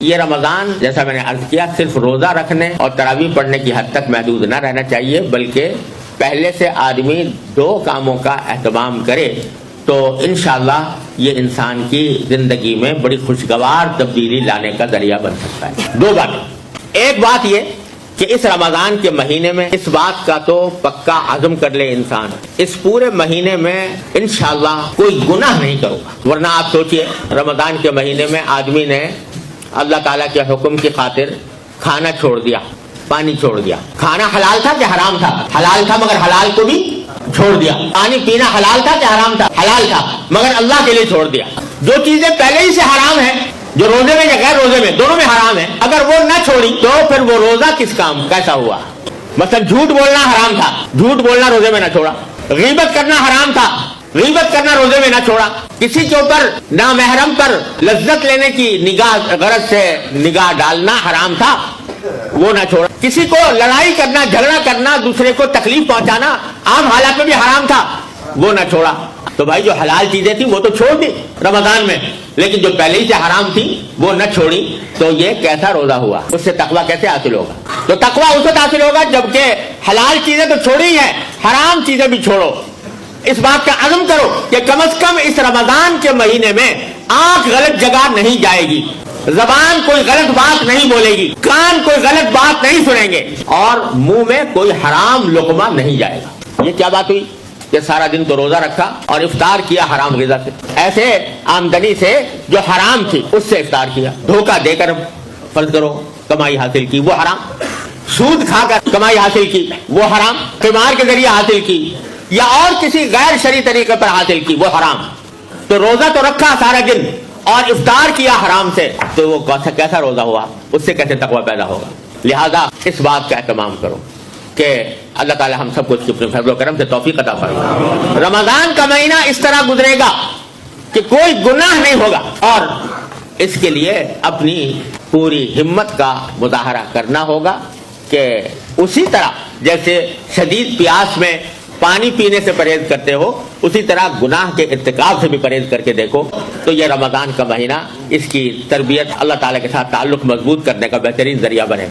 یہ رمضان جیسا میں نے عرض کیا صرف روزہ رکھنے اور تراویح پڑھنے کی حد تک محدود نہ رہنا چاہیے، بلکہ پہلے سے آدمی 2 کاموں کا اہتمام کرے تو انشاءاللہ یہ انسان کی زندگی میں بڑی خوشگوار تبدیلی لانے کا ذریعہ بن سکتا ہے۔ 2 باتیں، ایک بات یہ کہ اس رمضان کے مہینے میں اس بات کا تو پکا عزم کر لے انسان، اس پورے مہینے میں انشاءاللہ کوئی گناہ نہیں کروں گا۔ ورنہ آپ سوچئے رمضان کے مہینے میں آدمی نے اللہ تعالیٰ کے حکم کی خاطر کھانا چھوڑ دیا، پانی چھوڑ دیا۔ کھانا حلال تھا کہ حرام تھا؟ حلال تھا، مگر حلال کو بھی چھوڑ دیا۔ پانی پینا حلال تھا کہ حرام تھا؟ حلال تھا، مگر اللہ کے لیے چھوڑ دیا۔ جو چیزیں پہلے ہی سے حرام ہیں، جو روزے میں یا غیر روزے میں دونوں میں حرام ہے، اگر وہ نہ چھوڑی تو پھر وہ روزہ کس کام کیسا ہوا؟ مثلا جھوٹ بولنا حرام تھا، جھوٹ بولنا روزے میں نہ چھوڑا۔ غیبت کرنا حرام تھا، غیبت کرنا روزے میں نہ چھوڑا۔ کسی کے اوپر نامحرم پر لذت لینے کی نگاہ، غرض سے نگاہ ڈالنا حرام تھا، وہ نہ چھوڑا۔ کسی کو لڑائی کرنا، جھگڑا کرنا، دوسرے کو تکلیف پہنچانا عام حالات میں بھی حرام تھا، وہ نہ چھوڑا۔ تو بھائی جو حلال چیزیں تھیں وہ تو چھوڑ دی رمضان میں، لیکن جو پہلے ہی سے حرام تھی وہ نہ چھوڑی، تو یہ کیسا روزہ ہوا؟ اس سے تقویٰ کیسے حاصل ہوگا؟ تو تقویٰ اس وقت حاصل ہوگا جبکہ حلال چیزیں تو چھوڑی ہیں، حرام چیزیں بھی چھوڑو۔ اس بات کا عزم کرو کہ کم از کم اس رمضان کے مہینے میں آنکھ غلط جگہ نہیں جائے گی، زبان کوئی غلط بات نہیں بولے گی، کان کوئی غلط بات نہیں سنیں گے، اور منہ میں کوئی حرام لقمہ نہیں جائے گا۔ یہ کیا بات ہوئی کہ سارا دن تو روزہ رکھا اور افطار کیا حرام غذا سے، ایسے آمدنی سے جو حرام تھی اس سے افطار کیا، دھوکہ دے کر فرض کرو کمائی حاصل کی، وہ حرام، سود کھا کر کمائی حاصل کی، وہ حرام، قمار کے ذریعے حاصل کی، یا اور کسی غیر شرعی طریقے پر حاصل کی، وہ حرام۔ تو روزہ تو رکھا سارا دن اور افطار کیا حرام سے، تو وہ کیسا روزہ ہوا؟ اس سے کیسے تقویٰ پیدا ہوگا؟ لہذا اس بات کا اہتمام کرو کہ اللہ تعالی ہم سب کو اپنے فضل و کرم سے توفیق عطا فرمائے۔ رمضان کا مہینہ اس طرح گزرے گا کہ کوئی گناہ نہیں ہوگا، اور اس کے لیے اپنی پوری ہمت کا مظاہرہ کرنا ہوگا کہ اسی طرح جیسے شدید پیاس میں پانی پینے سے پرہیز کرتے ہو، اسی طرح گناہ کے ارتکاب سے بھی پرہیز کر کے دیکھو، تو یہ رمضان کا مہینہ اس کی تربیت، اللہ تعالیٰ کے ساتھ تعلق مضبوط کرنے کا بہترین ذریعہ بنے۔